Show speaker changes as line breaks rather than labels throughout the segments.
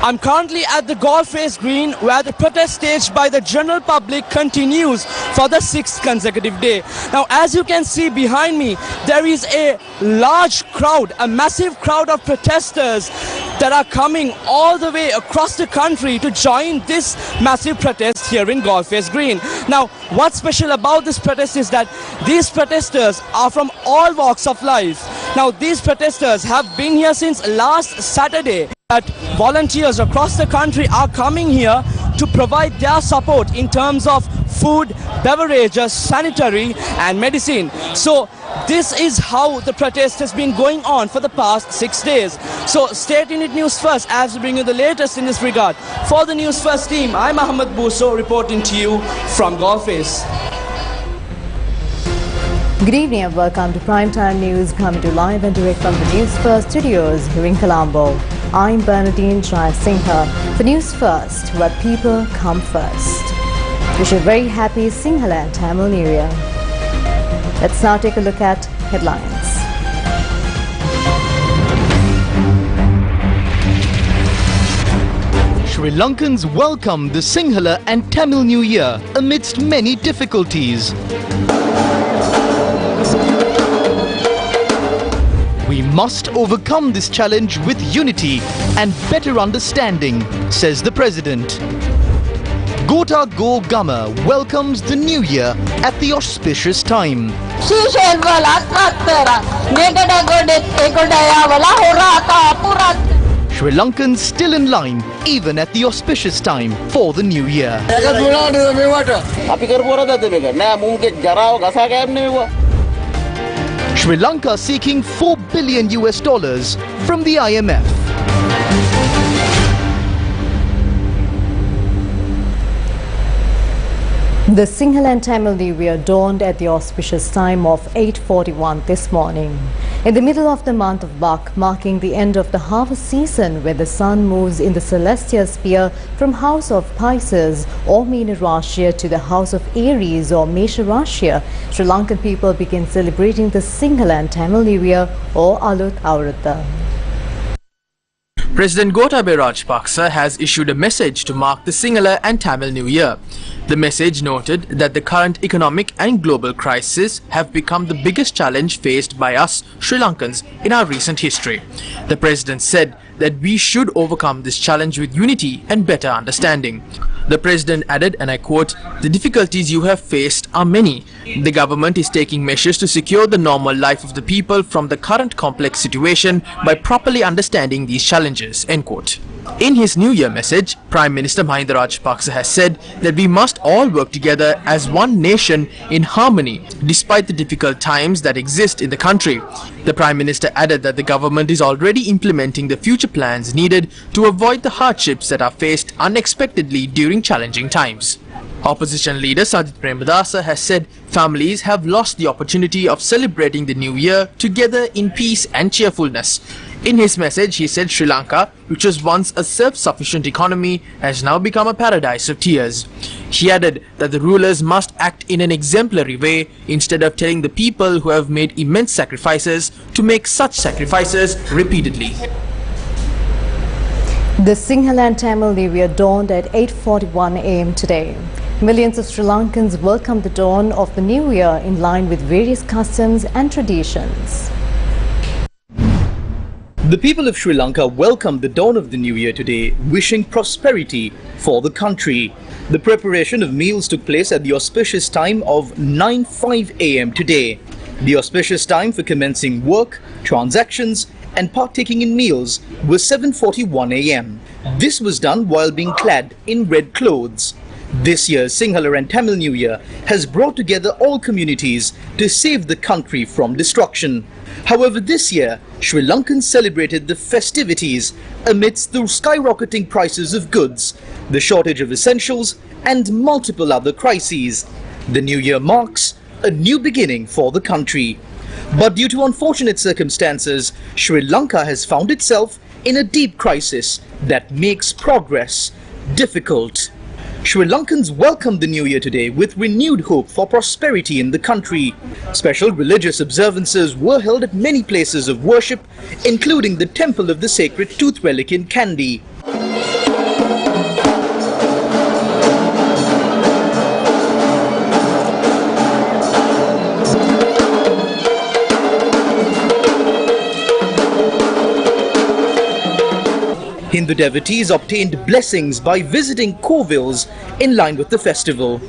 I'm currently at the golf race green where the protest staged by the general public continues for the 6th consecutive day. Now, as you can see behind me, there is a large crowd, a massive crowd of protesters that are coming all the way across the country to join this massive protest here in Golf Race Green. Now, what's special about this protest is that these protesters are from all walks of life. Now, these protesters have been here since last Saturday. That volunteers across the country are coming here to provide their support in terms of food, beverages, sanitary and medicine. So this is how the protest has been going on for the past 6 days. So stay tuned with News First as we bring you the latest in this regard. For the News First team, I'm Ahmed Buso reporting to you from Golf Race.
Good evening and welcome to Primetime News, coming to live and direct from the News First studios here in Colombo. I'm Bernadine Singha for News First, where people come first. Wish you a very happy Sinhala and Tamil New Year. Let's now take a look at headlines.
Sri Lankans welcome the Sinhala and Tamil New Year amidst many difficulties. We must overcome this challenge with unity and better understanding, says the President. Gota Go Gama welcomes the New Year at the auspicious time. Sri Lankans still in line even at the auspicious time for the New Year. Sri Lanka seeking $4 billion from the IMF.
The Sinhala and Tamil New Year dawned at the auspicious time of 8:41 this morning. In the middle of the month of Bak, marking the end of the harvest season, where the sun moves in the celestial sphere from house of Pisces or Meena Rashya to the house of Aries or Mesha Rashya, Sri Lankan people begin celebrating the Sinhala and Tamil New Year or Aluth Avrutha.
President Gotabaya Rajapaksa has issued a message to mark the Sinhala and Tamil New Year. The message noted that the current economic and global crisis have become the biggest challenge faced by us Sri Lankans in our recent history. The President said that we should overcome this challenge with unity and better understanding. The President added, and I quote, "The difficulties you have faced are many. The government is taking measures to secure the normal life of the people from the current complex situation by properly understanding these challenges," end quote. In his New Year message, Prime Minister Mahinda Rajapaksa has said that we must all work together as one nation in harmony despite the difficult times that exist in the country. The Prime Minister added that the government is already implementing the future plans needed to avoid the hardships that are faced unexpectedly during challenging times. Opposition leader Sajith Premadasa has said families have lost the opportunity of celebrating the New Year together in peace and cheerfulness. In his message, he said Sri Lanka, which was once a self-sufficient economy, has now become a paradise of tears. He added that the rulers must act in an exemplary way instead of telling the people who have made immense sacrifices to make such sacrifices repeatedly.
The Sinhala and Tamil New Year dawned at 8:41 a.m. today. Millions of Sri Lankans welcomed the dawn of the New Year in line with various customs and traditions.
The people of Sri Lanka welcomed the dawn of the New Year today, wishing prosperity for the country. The preparation of meals took place at the auspicious time of 9:05 a.m. today. The auspicious time for commencing work, transactions and partaking in meals was 7:41 a.m. This was done while being clad in red clothes. This year's Sinhala and Tamil New Year has brought together all communities to save the country from destruction. However, this year, Sri Lankans celebrated the festivities amidst the skyrocketing prices of goods, the shortage of essentials, and multiple other crises. The New Year marks a new beginning for the country. But due to unfortunate circumstances, Sri Lanka has found itself in a deep crisis that makes progress difficult. Sri Lankans welcomed the New Year today with renewed hope for prosperity in the country. Special religious observances were held at many places of worship, including the temple of the sacred tooth relic in Kandy. Hindu devotees obtained blessings by visiting Kovils in line with the festival.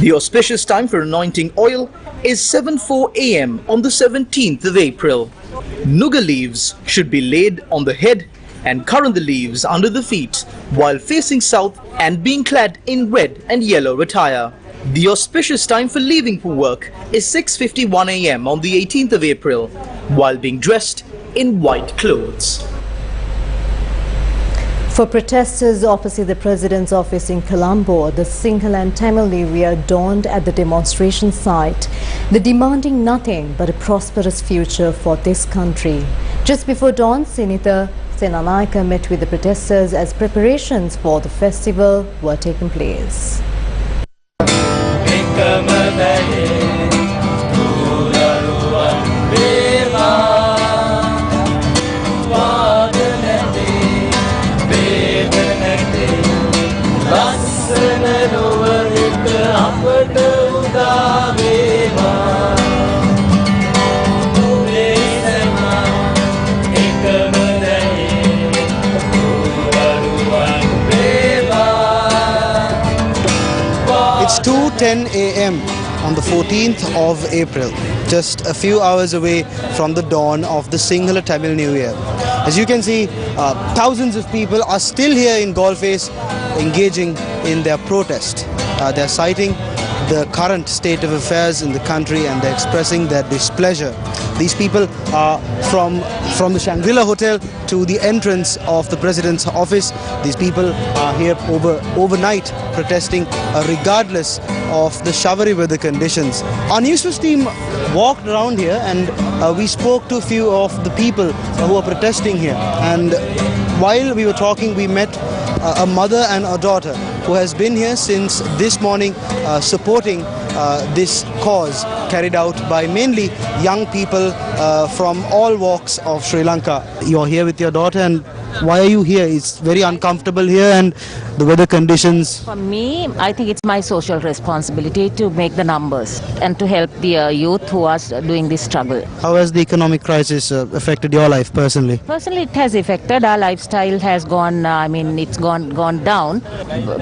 The auspicious time for anointing oil is 7:04 a.m. on the 17th of April. Nuga leaves should be laid on the head and Karanda leaves under the feet while facing south and being clad in red and yellow attire. The auspicious time for leaving for work is 6:51 a.m. on the 18th of April while being dressed in white clothes.
For protesters opposite the President's office in Colombo, the Sinhala and Tamil New Year dawned at the demonstration site. They're demanding nothing but a prosperous future for this country. Just before dawn, Senator Senanayaka met with the protesters as preparations for the festival were taking place.
It's 2:10 a.m. on the 14th of April, just a few hours away from the dawn of the Sinhala Tamil New Year. As you can see, thousands of people are still here in Galface engaging in their protest. They're citing the current state of affairs in the country and they're expressing their displeasure. These people are from the Shangri-La Hotel to the entrance of the President's office. These people are here overnight protesting regardless of the showery weather conditions. Our Newsfirst team walked around here and we spoke to a few of the people who are protesting here. And while we were talking, we met a mother and a daughter who has been here since this morning supporting this cause carried out by mainly young people from all walks of Sri Lanka. You're here with your daughter, and why are you here? It's very uncomfortable here and the weather conditions.
For me, I think it's my social responsibility to make the numbers and to help the youth who are doing this struggle.
How has the economic crisis affected your life personally?
Personally, it has affected. Our lifestyle has gone, it's gone down.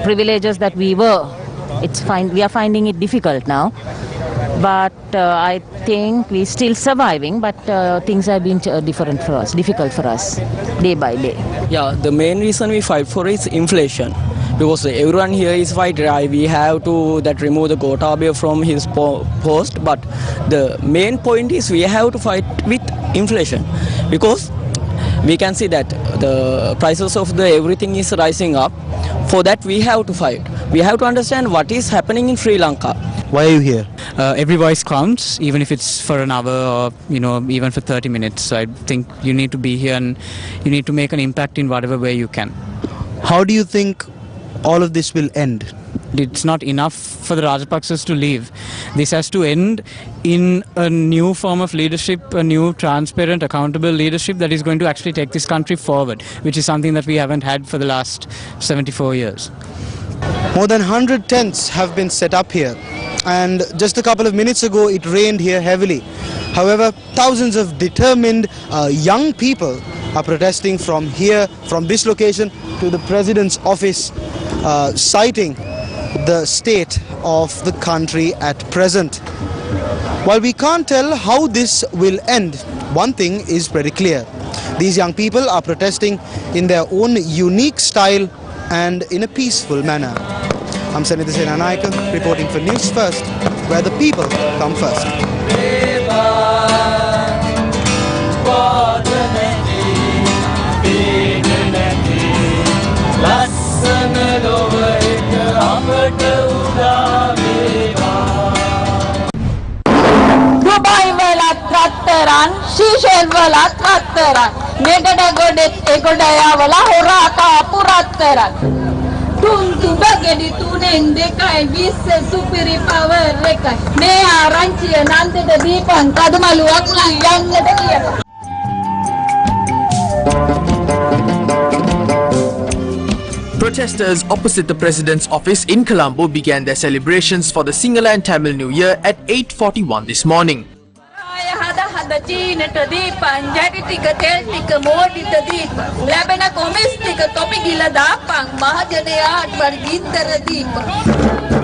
Privileges that we were, we are finding it difficult now. But I think we're still surviving, but things have been difficult for us, day by day.
Yeah, the main reason we fight for is inflation. Because everyone here is fighting, we have to remove the Gotabaya from his post. But the main point is we have to fight with inflation. Because we can see that the prices of everything is rising up. For that we have to fight. We have to understand what is happening in Sri Lanka.
Why are you here?
Every voice counts, even if it's for an hour or even for 30 minutes. So I think you need to be here and you need to make an impact in whatever way you can.
How do you think all of this will end?
It's not enough for the Rajapaksas to leave. This has to end in a new form of leadership, a new transparent, accountable leadership that is going to actually take this country forward, which is something that we haven't had for the last 74 years.
More than 100 tents have been set up here, and just a couple of minutes ago it rained here heavily. However, thousands of determined young people are protesting from here, from this location to the President's office, citing the state of the country at present. While we can't tell how this will end, one thing is pretty clear. These young people are protesting in their own unique style and in a peaceful manner. I'm Senator Senanayaka reporting for News First, where the people come first.
Dubai velat ratteran, Seychelles velat ratteran, Negada godet egodaya vala horata puratteran. Tuntu bagedi tunen dekai visse supiri power rekai. Me aranchi nante de dipan kadumalu akulang yang ledekia.
Protesters opposite the President's office in Colombo began their celebrations for the Sinhala and Tamil New Year at 8:41 this morning.
අද චීනට දීපන් ජැටි ටික තෙල් ටික මෝඩිට දීපන් ලැබෙන කොමිස් ටික තොපි ගිල දාපන් මහජනයාට වර්ගීතර දීපන්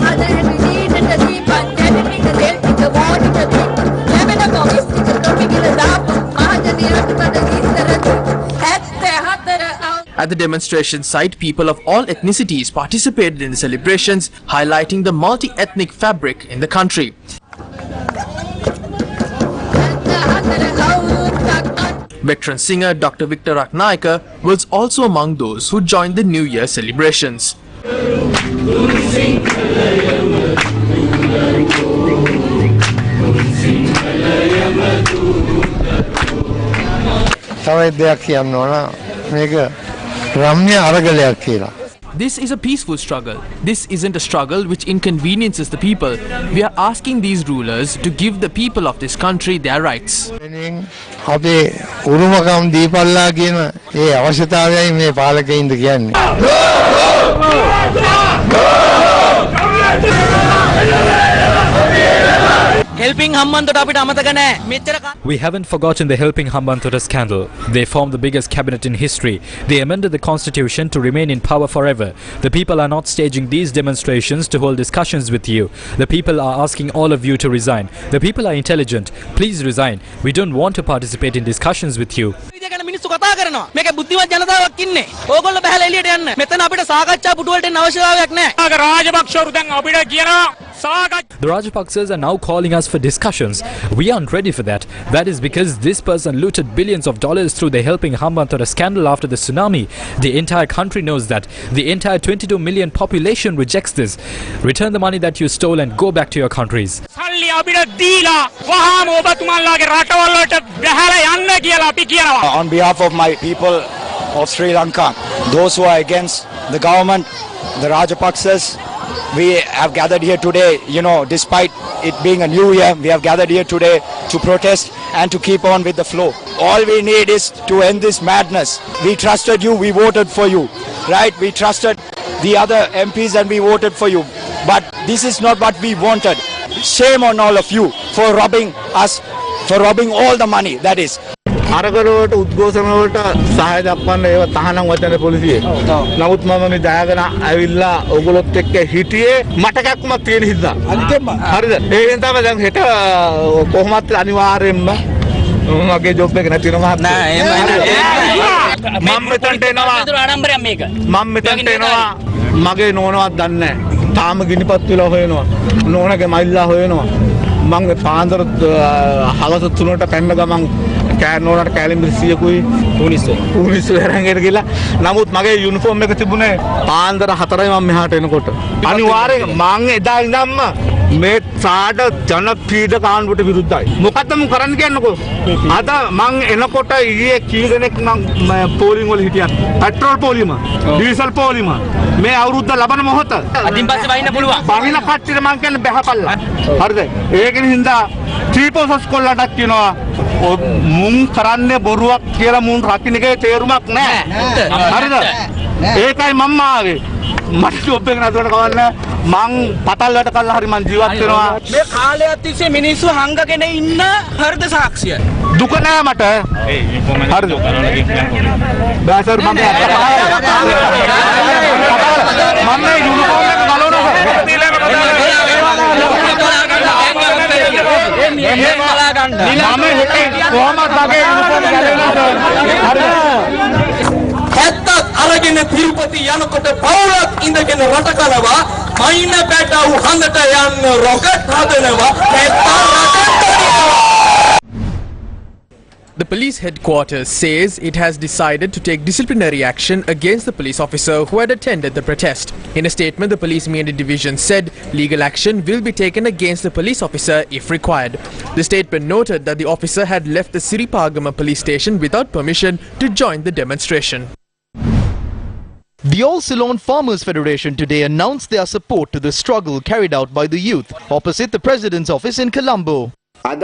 අද චීනට දීපන් ජැටි ටික තෙල් ටික මෝඩිට දීපන් ලැබෙන කොමිස් ටික තොපි ගිල දාපන් මහජනයාට වර්ගීතර දීපන් 74
At the demonstration site, people of all ethnicities participated in the celebrations, highlighting the multi-ethnic fabric in the country. Veteran singer Dr. Victor Ratnayaka was also among those who joined the New Year celebrations. This is a peaceful struggle. This isn't a struggle which inconveniences the people. We are asking these rulers to give the people of this country their rights.
We haven't forgotten the Helping Hambantota scandal. They formed the biggest cabinet in history. They amended the constitution to remain in power forever. The people are not staging these demonstrations to hold discussions with you. The people are asking all of you to resign. The people are intelligent. Please resign. We don't want to participate in discussions with you. The Rajapaksas are now calling us for discussions. We aren't ready for that. That is because this person looted billions of dollars through the Helping Hambantota scandal after the tsunami. The entire country knows that. The entire 22 million population rejects this. Return the money that you stole and go back to your countries.
On behalf of my people of Sri Lanka, those who are against the government, the Rajapaksas, we have gathered here today, despite it being a new year, we have gathered here today to protest and to keep on with the flow. All we need is to end this madness. We trusted you, we voted for you, right? We trusted the other MPs and we voted for you. But this is not what we wanted. Shame on all of you for robbing us, for robbing all the money, that is.
අරගලට උද්ඝෝෂණ වලට සහාය දක්වන්න ඒව තහනම් වචන පොලිසිය. නමුත් මම මේ දයාගෙන ඇවිල්ලා ඔයගොල්ලොත් එක්ක හිටියේ මට කැක්කමක් තියෙන හින්දා. හරිද? ඒ වෙන තමයි දැන් හෙට කොහොමත් අනිවාර්යෙන්ම මගේ ජොබ් එක නැති වෙනවා මහත්තයා. නෑ එහෙම නෑ. මම මෙතනට එනවා. ආඩම්බරයක් මේක. මම මෙතනට එනවා. මගේ නෝනවත් දන්නේ නෑ. තාම ගිනිපත් වෙලා හොයනවා. නෝනගේ මයිල්ලා හොයනවා. මම පාන්දර හවස 3ට පැන්න ගමන් නෝනට කැලෙම්බරි 100කුයි පුනිස්සු හැරංගෙට ගිහලා නමුත් මගේ යුනිෆෝම් එක තිබුණේ පාන්දර 4යි මම මෙහාට එනකොට අනිවාර්යෙන් මම එදා ඉඳන්ම මේ සාඩ ජනපීඩ කාණ්ඩුවට විරුද්ධයි මොකද්ද මම කරන්න කියන්නකෝ අද මම එනකොට ඊයේ කී දෙනෙක් මම පෝලිං වල හිටියා පෙට්‍රෝල් පෝලිම ඩීසල් පෝලිම මේ අවුරුද්ද ලබන මොහොත අදින් පස්සේ වහින්න පුළුවන් වහින කට්ටියට මම කියන්නේ බහපල්ලා හරිද ඒකෙන් හින්දා ත්‍රිපෝසස් කොල්ලටක් කියනවා මුන් කරන්නේ බොරුවක් කියලා මුන් රකින්න එකේ තේරුමක් නැහැ. හරිද? ඒකයි මම ආවේ. මට ජොබ් එක නතරට කවන්න මං පතල් වැඩ කළා හරි මං ජීවත් වෙනවා.
මේ කාලයක් තිස්සේ මිනිස්සු හංගගෙන ඉන්න හෘද සාක්ෂිය.
දුක නෑ මට. හරිද? බෑසර් මම මේ යුනිෆෝම් එක ගලවනවා.
අරගෙන තිරුපති යනකොට පවුලක් ඉඳගෙන රට කනවා මයින පැටව හඳට යන්න රොකට් හදනවා
The police headquarters says it has decided to take disciplinary action against the police officer who had attended the protest. In a statement, the police media division said legal action will be taken against the police officer if required. The statement noted that the officer had left the Siripagama police station without permission to join the demonstration.
The Allsalon Farmers Federation today announced their support to the struggle carried out by the youth opposite the President's office in Colombo. For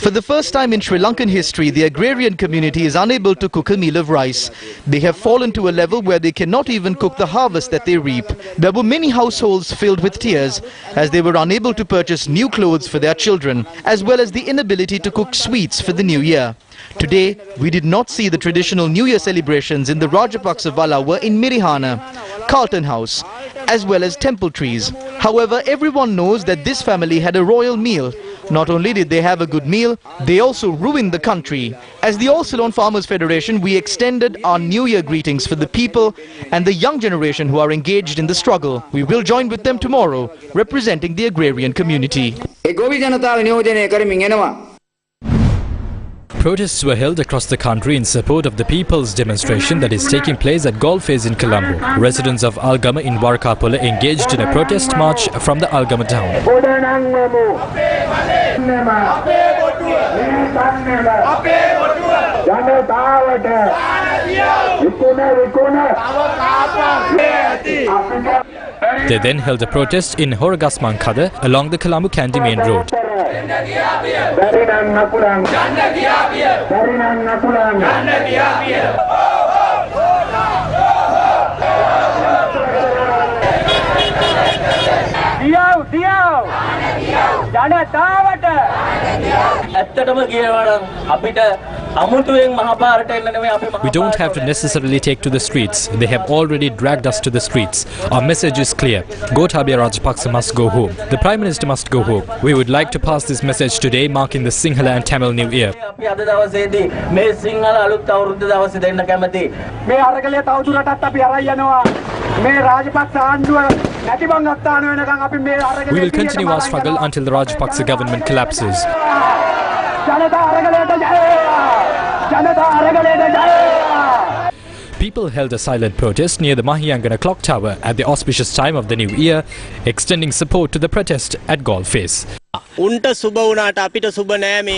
the first time in Sri Lankan history, the agrarian community is unable to cook a meal of rice. They have fallen to a level where they cannot even cook the harvest that they reap. There were many households filled with tears as they were unable to purchase new clothes for their children, as well as the inability to cook sweets for the new year. Today, we did not see the traditional New Year celebrations in the Rajapaksa Valawa in Mirihana, Carlton House, as well as temple trees. However, everyone knows that this family had a royal meal. Not only did they have a good meal, they also ruined the country. As the Allsalon Farmers Federation, we extended our New Year greetings for the people and the young generation who are engaged in the struggle. We will join with them tomorrow, representing the agrarian community.
Protests were held across the country in support of the people's demonstration that is taking place at Golface in Colombo. Residents of Algama in Warkapula engaged in a protest march from the Algama town. They then held a protest in Horagasmankada along the Colombo Kandy main road. We don't have to necessarily take to the streets. They have already dragged us to the streets. Our message is clear. Gotabaya Rajapaksa must go home. The Prime Minister must go home. We would like to pass this message today, marking the Sinhala and Tamil New Year. We will continue our struggle until the Rajapaksa government collapses. People held a silent protest near the Mahiyangana clock tower at the auspicious time of the new year, extending support to the protest at Golface.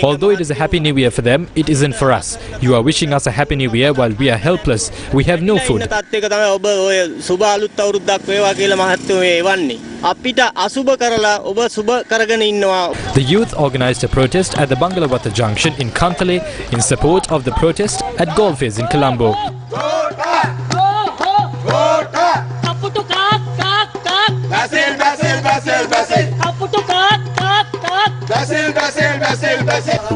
Although it is a happy new year for them, it isn't for us. You are wishing us a happy new year while we are helpless. We have no food. The youth organized a protest at the Bangalawata junction in Kantale in support of the protest at Golface in Colombo.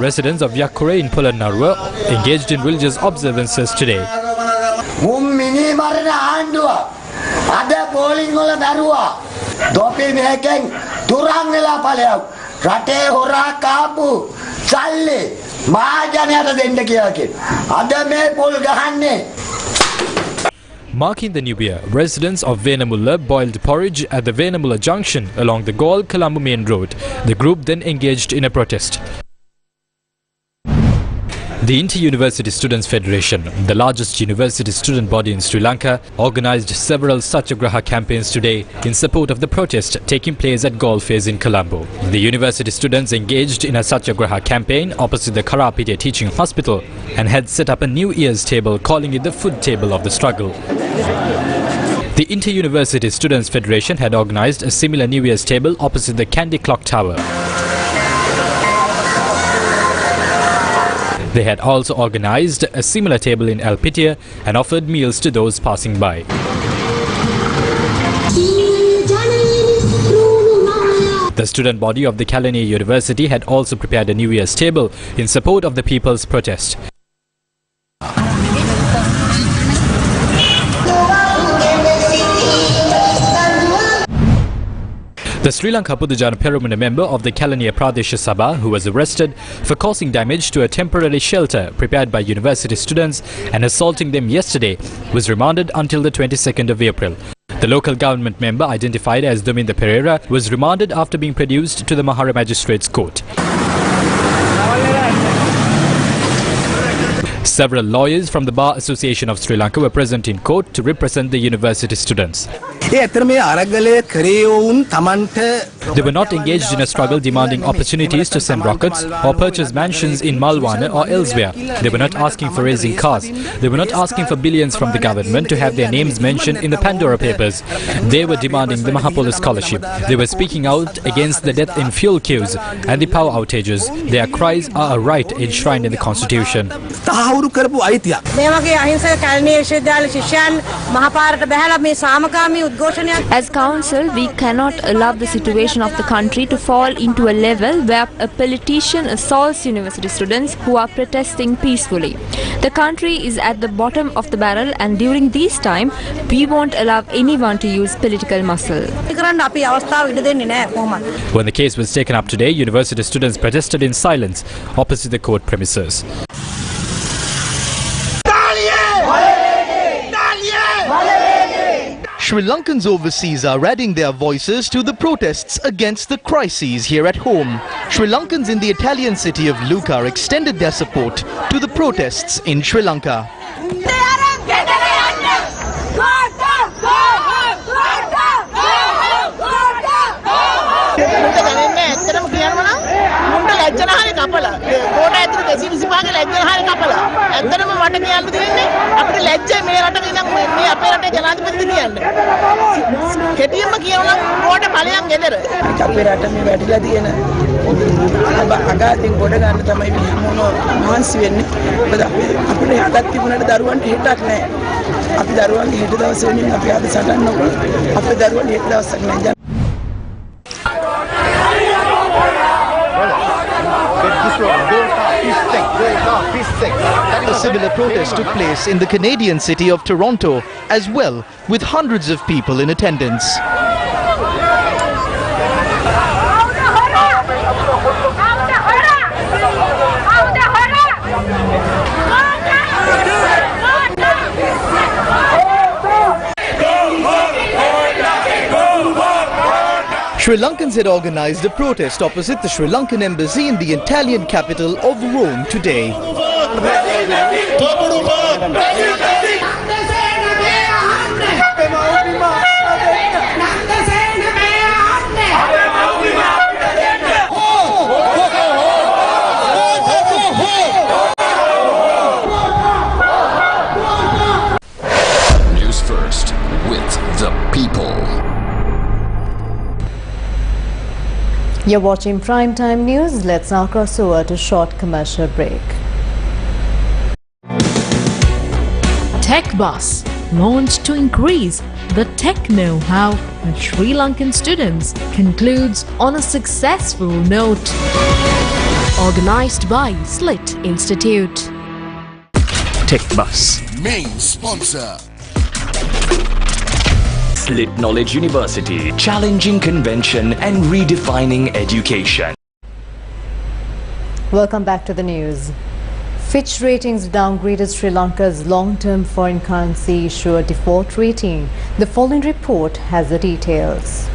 Residents of Yakure in Polannarwa engaged in religious observances today. Marking the new year, residents of Venamulla boiled porridge at the Venamulla junction along the Galle-Colombo main road. The group then engaged in a protest. The Inter-University Students Federation, the largest university student body in Sri Lanka, organized several satyagraha campaigns today in support of the protest taking place at Golface in Colombo. The university students engaged in a satyagraha campaign opposite the Karapite Teaching Hospital and had set up a New Year's table, calling it the food table of the struggle. The Inter-University Students Federation had organized a similar New Year's table opposite the Kandy Clock Tower. They had also organized a similar table in Alpitia and offered meals to those passing by. The student body of the Kalaniya University had also prepared a New Year's table in support of the people's protest. The Sri Lanka Pudujana Peramuna member of the Kalaniya Pradesha Sabha, who was arrested for causing damage to a temporary shelter prepared by university students and assaulting them yesterday, was remanded until the 22nd of April. The local government member, identified as Dominda Pereira, was remanded after being produced to the Mahara Magistrates Court. Several lawyers from the Bar Association of Sri Lanka were present in court to represent the university students. They were not engaged in a struggle demanding opportunities to send rockets or purchase mansions in Malwana or elsewhere. They were not asking for raising cars. They were not asking for billions from the government to have their names mentioned in the Pandora Papers. They were demanding the Mahapola Scholarship. They were speaking out against the death in fuel queues and the power outages. Their cries are a right enshrined in the Constitution.
As council, we cannot allow the situation of the country to fall into a level where a politician assaults university students who are protesting peacefully. The country is at the bottom of the barrel, and during this time, we won't allow anyone to use political muscle.
When the case was taken up today, university students protested in silence opposite the court premises.
Sri Lankans overseas are adding their voices to the protests against the crises here at home. Sri Lankans in the Italian city of Lucca extended their support to the protests in Sri Lanka. A similar protest took place in the Canadian city of Toronto as well, with hundreds of people in attendance. Sri Lankans had organized a protest opposite the Sri Lankan embassy in the Italian capital of Rome today.
News First with the people.
You're watching Primetime News. Let's now cross over to a short commercial break.
Tech Bus, launched to increase the tech know-how of Sri Lankan students, concludes on a successful note. Organized by Slit Institute.
Tech Bus.
Main sponsor.
Slit Knowledge University, challenging convention and redefining education.
Welcome back to the news. Fitch Ratings downgraded Sri Lanka's long-term foreign currency issuer default rating. The following report has the details.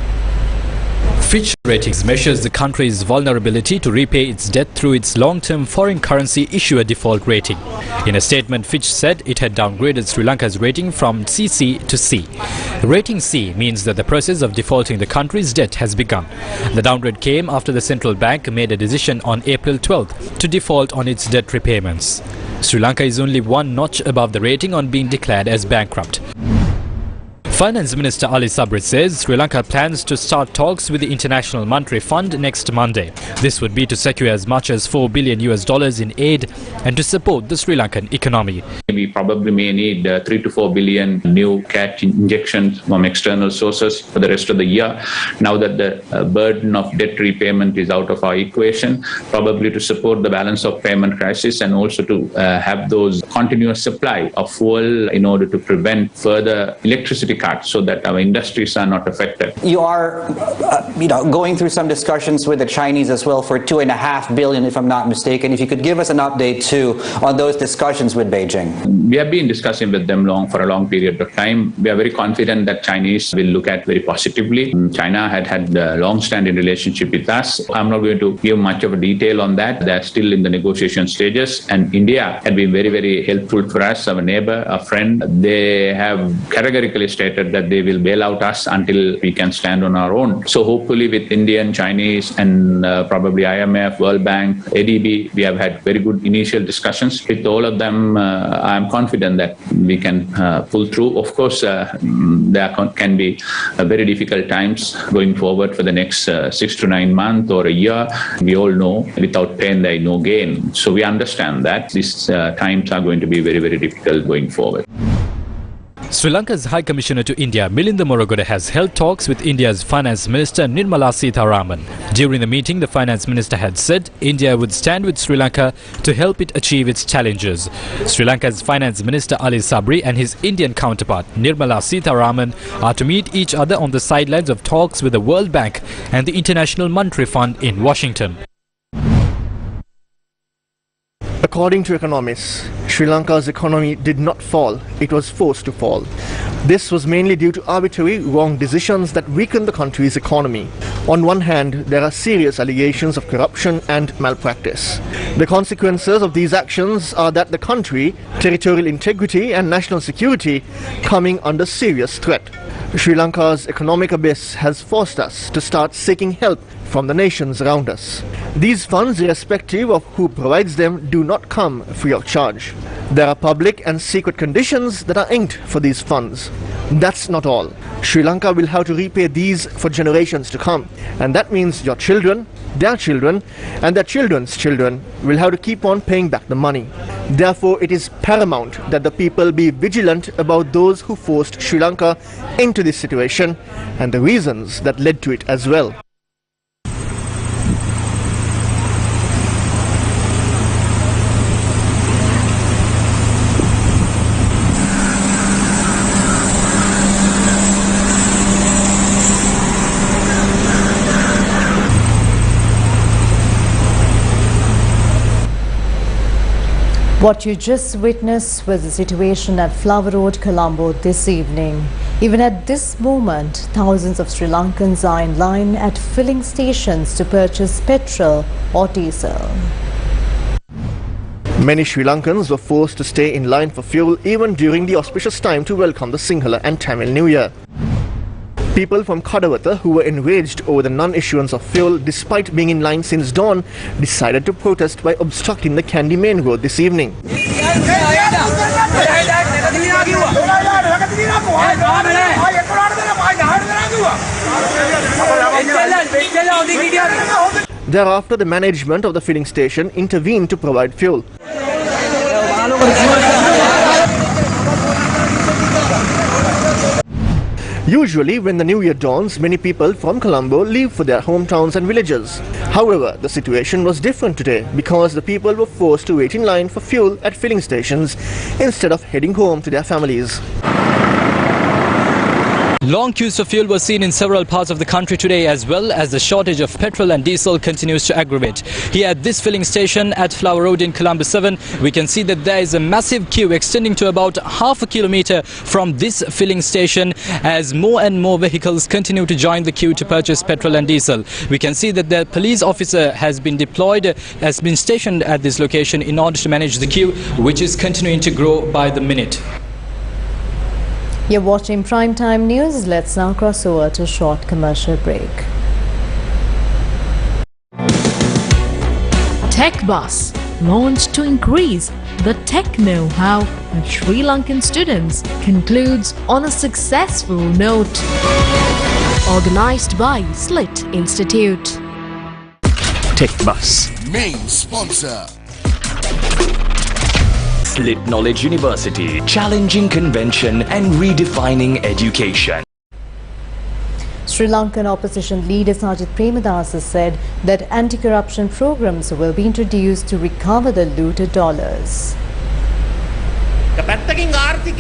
Fitch Ratings measures the country's vulnerability to repay its debt through its long-term foreign currency issuer default rating. In a statement, Fitch said it had downgraded Sri Lanka's rating from CC to C. Rating C means that the process of defaulting the country's debt has begun. The downgrade came after the central bank made a decision on April 12th to default on its debt repayments. Sri Lanka is only one notch above the rating on being declared as bankrupt. Finance Minister Ali Sabri says Sri Lanka plans to start talks with the International Monetary Fund next Monday. This would be to secure as much as $4 billion in aid and to support the Sri Lankan economy.
We probably may need 3 to 4 billion new cash injections from external sources for the rest of the year. Now that the burden of debt repayment is out of our equation, probably to support the balance of payment crisis and also to have those continuous supply of fuel in order to prevent further electricity cut so that our industries are not affected.
You are, going through some discussions with the Chinese as well for $2.5 billion, if I'm not mistaken. If you could give us an update too on those discussions with Beijing.
We have been discussing with them for a long period of time. We are very confident that Chinese will look at very positively. China had a long-standing relationship with us. I'm not going to give much of a detail on that. They're still in the negotiation stages. And India had been very, very helpful for us, our neighbor, a friend. They have categorically stated that they will bail out us until we can stand on our own. So hopefully with Indian, Chinese, and probably IMF, World Bank, ADB, we have had very good initial discussions. With all of them, I'm confident that we can pull through. Of course, there can be very difficult times going forward for the next 6 to 9 months or a year. We all know without pain there is no gain. So we understand that these times are going to be very, very difficult going forward.
Sri Lanka's High Commissioner to India, Milinda Moragode, has held talks with India's Finance Minister Nirmala Sitharaman. During the meeting, the Finance Minister had said India would stand with Sri Lanka to help it achieve its challenges. Sri Lanka's Finance Minister Ali Sabri and his Indian counterpart Nirmala Sitharaman are to meet each other on the sidelines of talks with the World Bank and the International Monetary Fund in Washington.
According to economists, Sri Lanka's economy did not fall, it was forced to fall. This was mainly due to arbitrary, wrong decisions that weakened the country's economy. On one hand, there are serious allegations of corruption and malpractice. The consequences of these actions are that the country, territorial integrity and national security coming under serious threat. Sri Lanka's economic abyss has forced us to start seeking help from the nations around us. These funds, irrespective of who provides them, do not come free of charge. There are public and secret conditions that are inked for these funds. That's not all. Sri Lanka will have to repay these for generations to come. And that means your children, their children, and their children's children will have to keep on paying back the money. Therefore, it is paramount that the people be vigilant about those who forced Sri Lanka into this situation and the reasons that led to it as well.
What you just witnessed was the situation at Flower Road, Colombo this evening. Even at this moment, thousands of Sri Lankans are in line at filling stations to purchase petrol or diesel.
Many Sri Lankans were forced to stay in line for fuel even during the auspicious time to welcome the Sinhala and Tamil New Year. People from Kadawatha who were enraged over the non-issuance of fuel despite being in line since dawn decided to protest by obstructing the Kandy main road this evening. Thereafter, the management of the filling station intervened to provide fuel. Usually, when the new year dawns, many people from Colombo leave for their hometowns and villages. However, the situation was different today because the people were forced to wait in line for fuel at filling stations instead of heading home to their families.
Long queues for fuel were seen in several parts of the country today, as well as the shortage of petrol and diesel continues to aggravate. Here at this filling station at Flower Road in Colombo 7, we can see that there is a massive queue extending to about half a kilometer from this filling station as more and more vehicles continue to join the queue to purchase petrol and diesel. We can see that the police officer has been stationed at this location in order to manage the queue, which is continuing to grow by the minute.
You're watching Primetime News. Let's now cross over to a short commercial break.
Tech Bus, launched to increase the tech know-how of Sri Lankan students, concludes on a successful note. Organized by Slit Institute.
Tech Bus.
Main sponsor.
Slit Knowledge University, challenging convention and redefining education.
Sri Lankan opposition leader Sajid Premadasa said that anti-corruption programs will be introduced to recover the looted dollars.
පැත්තකින් ආර්ථික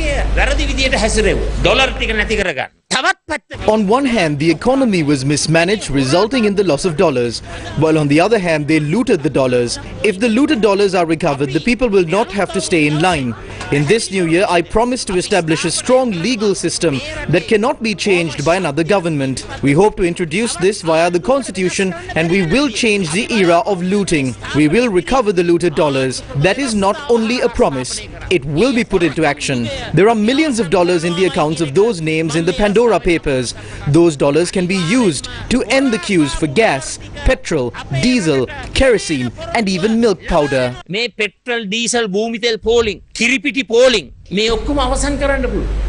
On one hand, the economy was mismanaged, resulting in the loss of dollars, while on the other hand, they looted the dollars. If the looted dollars are recovered, the people will not have to stay in line. In this new year, I promise to establish a strong legal system that cannot be changed by another government. We hope to introduce this via the constitution, and we will change the era of looting. We will recover the looted dollars. That is not only a promise, it will be put into action. There are millions of dollars in the accounts of those names in the Pandora Papers. Those dollars can be used to end the queues for gas, petrol, diesel, kerosene and even milk powder.
මේ petrol, diesel, භූමිතෙල් polling, කිරිපිටි polling මේ ඔක්කොම අවසන් කරන්න පුළුවන්.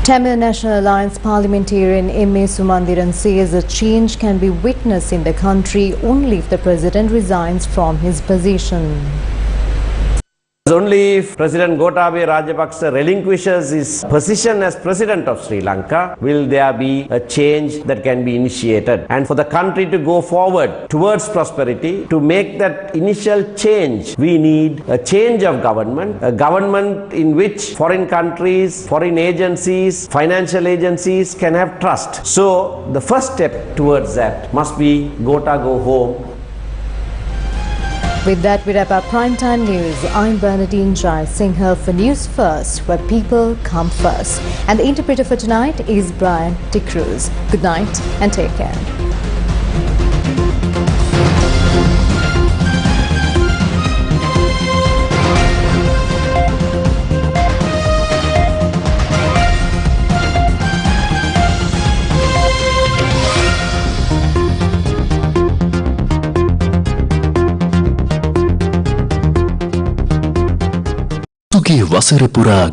Tamil National Alliance parliamentarian M.A. Sumandiran says a change can be witnessed in the country only if the president resigns from his position.
Only if President Gotabaya Rajapaksa relinquishes his position as President of Sri Lanka will there be a change that can be initiated. And for the country to go forward towards prosperity, to make that initial change, we need a change of government, a government in which foreign countries, foreign agencies, financial agencies can have trust. So the first step towards that must be Gota go home.
With that, we wrap up Primetime News. I'm Bernadine Jai Singhal for News First, where people come first. And the interpreter for tonight is Brian De Cruz. Good night and take care.
වසර පුරා